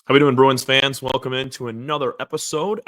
How we doing, Bruins fans? Welcome into another episode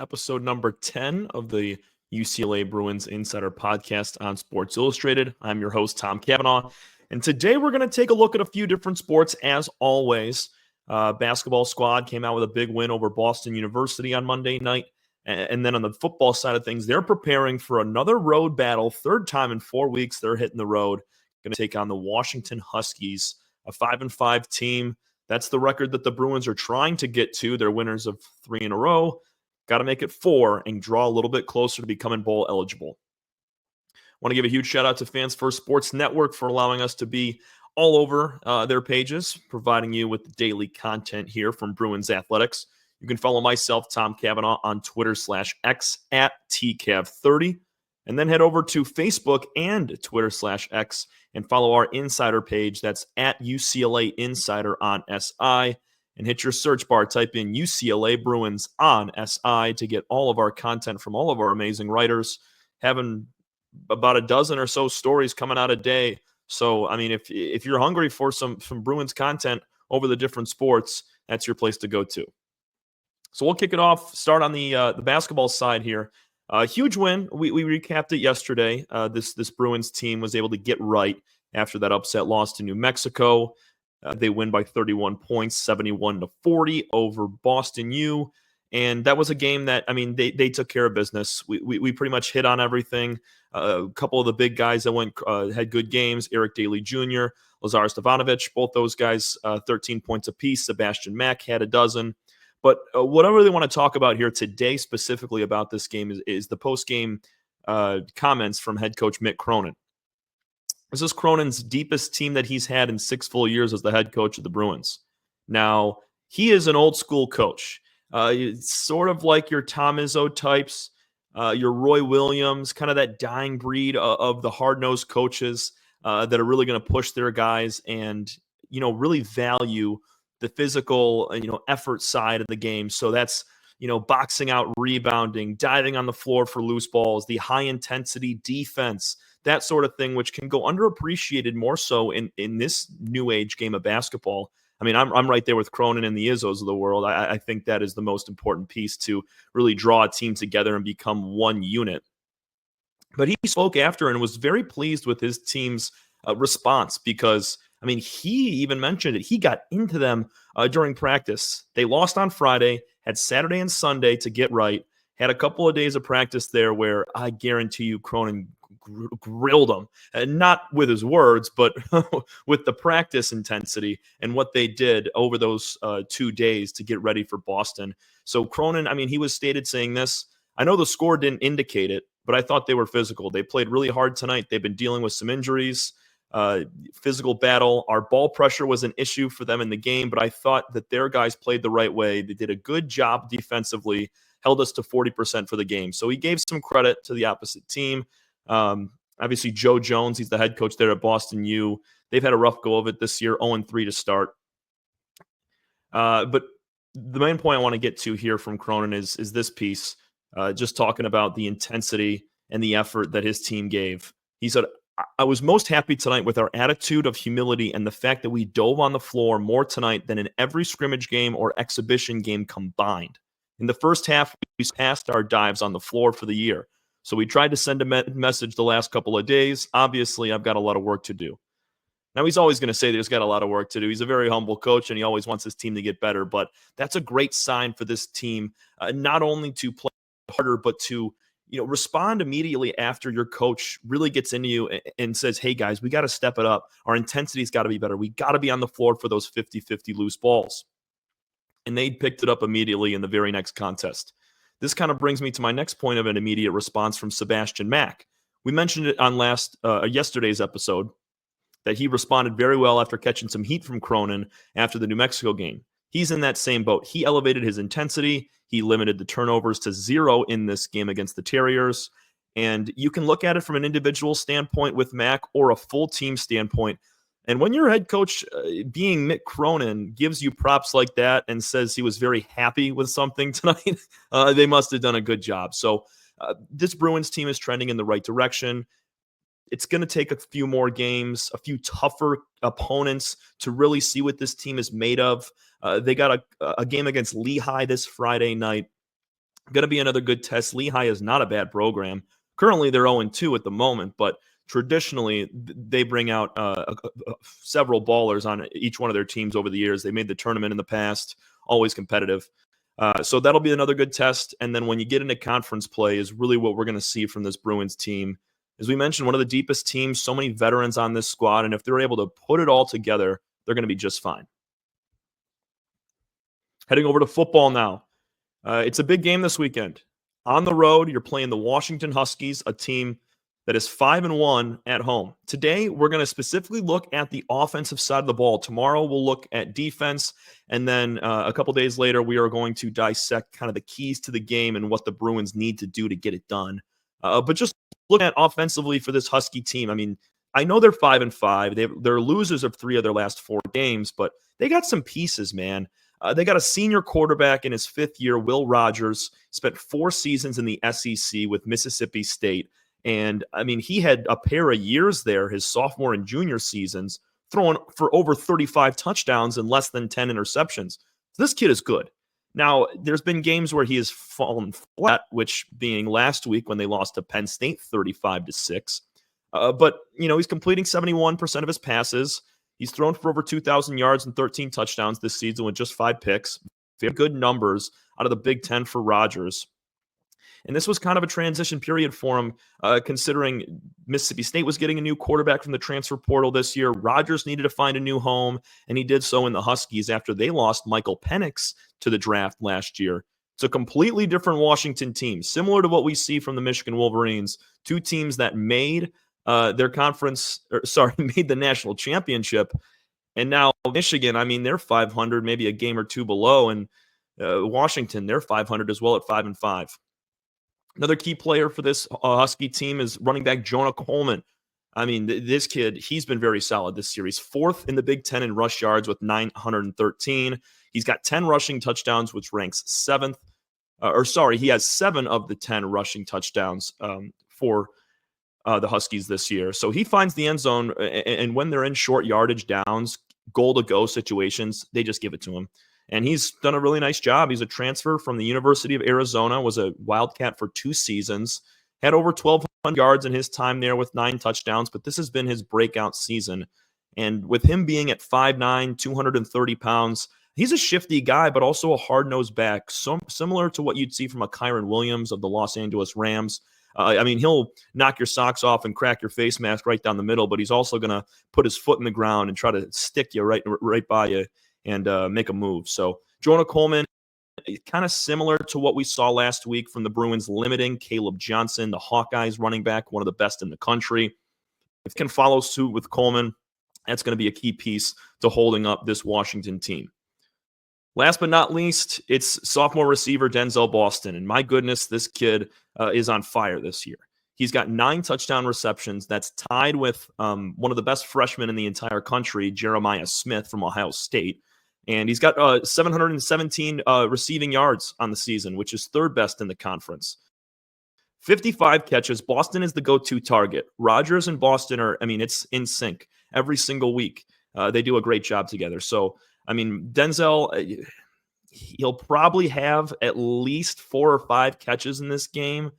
number 10 of the UCLA Bruins Insider Podcast on Sports Illustrated. I'm your host, Tom Cavanaugh, and today we're going to take a look at a few different sports, as always. Basketball squad came out with a big win over Boston University on Monday night, and then on the football side of things, they're preparing for another road battle. Third time in 4 weeks they're hitting the road, going to take on the Washington Huskies, a 5-5 team. That's the record that the Bruins are trying to get to. They're winners of 3 in a row. Got to make it 4 and draw a little bit closer to becoming bowl eligible. Want to give a huge shout out to Fans First Sports Network for allowing us to be all over their pages, providing you with daily content here from Bruins Athletics. You can follow myself, Tom Cavanaugh, on Twitter/X at TCav30. And then head over to Facebook and Twitter/X and follow our insider page. That's at UCLA Insider on SI. And hit your search bar, type in UCLA Bruins on SI to get all of our content from all of our amazing writers. Having about a dozen or so stories coming out a day. So, I mean, if you're hungry for some Bruins content over the different sports, that's your place to go to. So we'll kick it off, start on the basketball side here. Huge win. We recapped it yesterday. This Bruins team was able to get right after that upset loss to New Mexico. They win by 31 points, 71-40 over Boston U. And that was a game that, I mean, they took care of business. We pretty much hit on everything. A couple of the big guys that had good games. Eric Daly Jr., Lazar Stefanovic, both those guys, 13 points apiece. Sebastian Mack had a dozen. But what I really want to talk about here today specifically about this game is the post-game comments from head coach Mick Cronin. This is Cronin's deepest team that he's had in 6 full years as the head coach of the Bruins. Now, he is an old-school coach. It's sort of like your Tom Izzo types, your Roy Williams, kind of that dying breed of the hard-nosed coaches that are really going to push their guys and, really value the physical, effort side of the game. So that's, boxing out, rebounding, diving on the floor for loose balls, the high intensity defense, that sort of thing, which can go underappreciated more so in this new age game of basketball. I mean, I'm right there with Cronin and the Izzos of the world. I think that is the most important piece to really draw a team together and become one unit. But he spoke after and was very pleased with his team's response because, I mean, he even mentioned it. He got into them during practice. They lost on Friday, had Saturday and Sunday to get right, had a couple of days of practice there where I guarantee you Cronin grilled them. Not with his words, but with the practice intensity and what they did over those 2 days to get ready for Boston. So Cronin, I mean, he was stated saying this. I know the score didn't indicate it, but I thought they were physical. They played really hard tonight. They've been dealing with some injuries. Physical battle. Our ball pressure was an issue for them in the game, but I thought that their guys played the right way. They did a good job defensively, held us to 40% for the game. So he gave some credit to the opposite team. Obviously, Joe Jones, he's the head coach there at Boston U. They've had a rough go of it this year, 0-3 to start. But the main point I want to get to here from Cronin is this piece, just talking about the intensity and the effort that his team gave. He said, I was most happy tonight with our attitude of humility and the fact that we dove on the floor more tonight than in every scrimmage game or exhibition game combined. In the first half, we passed our dives on the floor for the year. So we tried to send a message the last couple of days. Obviously, I've got a lot of work to do. Now, he's always going to say that he's got a lot of work to do. He's a very humble coach, and he always wants his team to get better. But that's a great sign for this team, not only to play harder, but to respond immediately after your coach really gets into you and says, hey, guys, we got to step it up. Our intensity's got to be better. We got to be on the floor for those 50-50 loose balls. And they picked it up immediately in the very next contest. This kind of brings me to my next point of an immediate response from Sebastian Mack. We mentioned it on yesterday's episode that he responded very well after catching some heat from Cronin after the New Mexico game. He's in that same boat. He elevated his intensity. He limited the turnovers to 0 in this game against the Terriers. And you can look at it from an individual standpoint with Mack or a full team standpoint. And when your head coach, being Mick Cronin, gives you props like that and says he was very happy with something tonight, they must have done a good job. So this Bruins team is trending in the right direction. it's going to take a few more games, a few tougher opponents to really see what this team is made of. They got a game against Lehigh this Friday night. Going to be another good test. Lehigh is not a bad program. Currently, they're 0-2 at the moment, but traditionally, they bring out several ballers on each one of their teams over the years. They made the tournament in the past, always competitive. So that'll be another good test. And then when you get into conference play is really what we're going to see from this Bruins team. As we mentioned, one of the deepest teams, so many veterans on this squad, and if they're able to put it all together, they're going to be just fine. Heading over to football now. It's a big game this weekend. On the road, you're playing the Washington Huskies, a team that is 5-1 at home. Today, we're going to specifically look at the offensive side of the ball. Tomorrow, we'll look at defense. And then a couple days later, we are going to dissect kind of the keys to the game and what the Bruins need to do to get it done. But just looking at offensively for this Husky team, I mean, I know they're 5-5. They're losers of 3 of their last 4 games, but they got some pieces, man. They got a senior quarterback in his 5th year, Will Rogers, spent 4 seasons in the SEC with Mississippi State. And, I mean, he had a pair of years there, his sophomore and junior seasons, throwing for over 35 touchdowns and less than 10 interceptions. This kid is good. Now, there's been games where he has fallen flat, which being last week when they lost to Penn State 35-6. But, he's completing 71% of his passes. He's thrown for over 2,000 yards and 13 touchdowns this season with just 5 picks. Very good numbers out of the Big Ten for Rodgers. And this was kind of a transition period for him, considering Mississippi State was getting a new quarterback from the transfer portal this year. Rodgers needed to find a new home, and he did so in the Huskies after they lost Michael Penix to the draft last year. It's a completely different Washington team, similar to what we see from the Michigan Wolverines, 2 teams that made made the national championship. And now Michigan, I mean, they're 500, maybe a game or 2 below. And Washington, they're 500 as well at 5-5. Another key player for this Husky team is running back Jonah Coleman. I mean, this kid, he's been very solid this series. 4th in the Big Ten in rush yards with 913. He's got 10 rushing touchdowns, which ranks 7th. He has 7 of the 10 rushing touchdowns for the Huskies this year. So he finds the end zone, and when they're in short yardage downs, goal-to-go situations, they just give it to him. And he's done a really nice job. He's a transfer from the University of Arizona, was a Wildcat for 2 seasons, had over 1,200 yards in his time there with 9 touchdowns, but this has been his breakout season. And with him being at 5'9", 230 pounds, he's a shifty guy, but also a hard-nosed back, so similar to what you'd see from a Kyron Williams of the Los Angeles Rams. I mean, he'll knock your socks off and crack your face mask right down the middle, but he's also going to put his foot in the ground and try to stick you right by you and make a move. So Jonah Coleman, kind of similar to what we saw last week from the Bruins limiting Caleb Johnson, the Hawkeyes running back, one of the best in the country. If can follow suit with Coleman, that's going to be a key piece to holding up this Washington team. Last but not least, it's sophomore receiver Denzel Boston. And my goodness, this kid is on fire this year. He's got 9 touchdown receptions. That's tied with one of the best freshmen in the entire country, Jeremiah Smith from Ohio State. And he's got 717 receiving yards on the season, which is 3rd best in the conference. 55 catches. Boston is the go-to target. Rodgers and Boston it's in sync every single week. They do a great job together. So, I mean, Denzel, he'll probably have at least 4 or 5 catches in this game.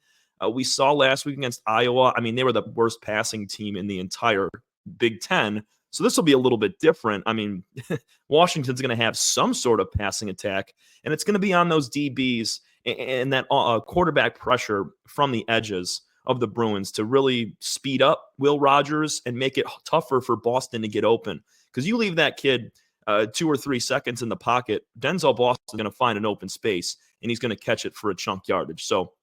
We saw last week against Iowa. I mean, they were the worst passing team in the entire Big Ten. So this will be a little bit different. I mean, Washington's going to have some sort of passing attack, and it's going to be on those DBs and that quarterback pressure from the edges of the Bruins to really speed up Will Rogers and make it tougher for Boston to get open. Because you leave that kid 2 or 3 seconds in the pocket, Denzel Boston's going to find an open space, and he's going to catch it for a chunk yardage. So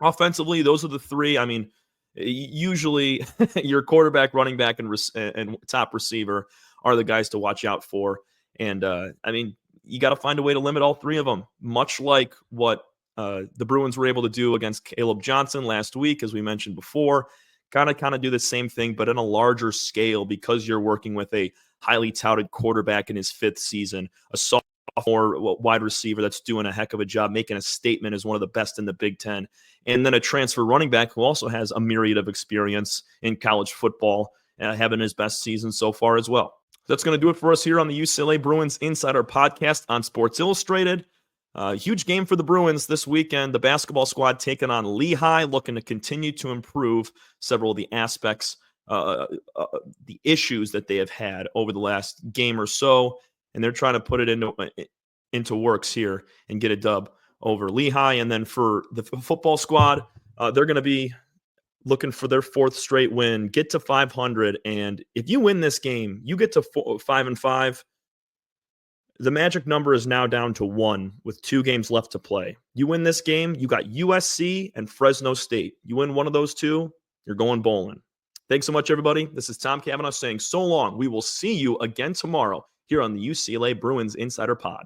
offensively, those are the 3. I mean, usually your quarterback, running back, and top receiver are the guys to watch out for. And, I mean, you got to find a way to limit all 3 of them, much like what the Bruins were able to do against Caleb Johnson last week, as we mentioned before. Kind of do the same thing, but on a larger scale because you're working with a highly touted quarterback in his 5th season, a wide receiver that's doing a heck of a job, making a statement as one of the best in the Big Ten. And then a transfer running back who also has a myriad of experience in college football, having his best season so far as well. That's going to do it for us here on the UCLA Bruins Insider Podcast on Sports Illustrated. Huge game for the Bruins this weekend. The basketball squad taking on Lehigh, looking to continue to improve several of the aspects, the issues that they have had over the last game or so, and they're trying to put it into works here and get a dub over Lehigh. And then for the football squad, they're going to be looking for their fourth straight win, get to 500, and if you win this game, you get to 5-5. The magic number is now down to 1 with 2 games left to play. You win this game, you got USC and Fresno State. You win one of those 2, you're going bowling. Thanks so much, everybody. This is Tom Cavanaugh saying so long. We will see you again tomorrow here on the UCLA Bruins Insider Pod.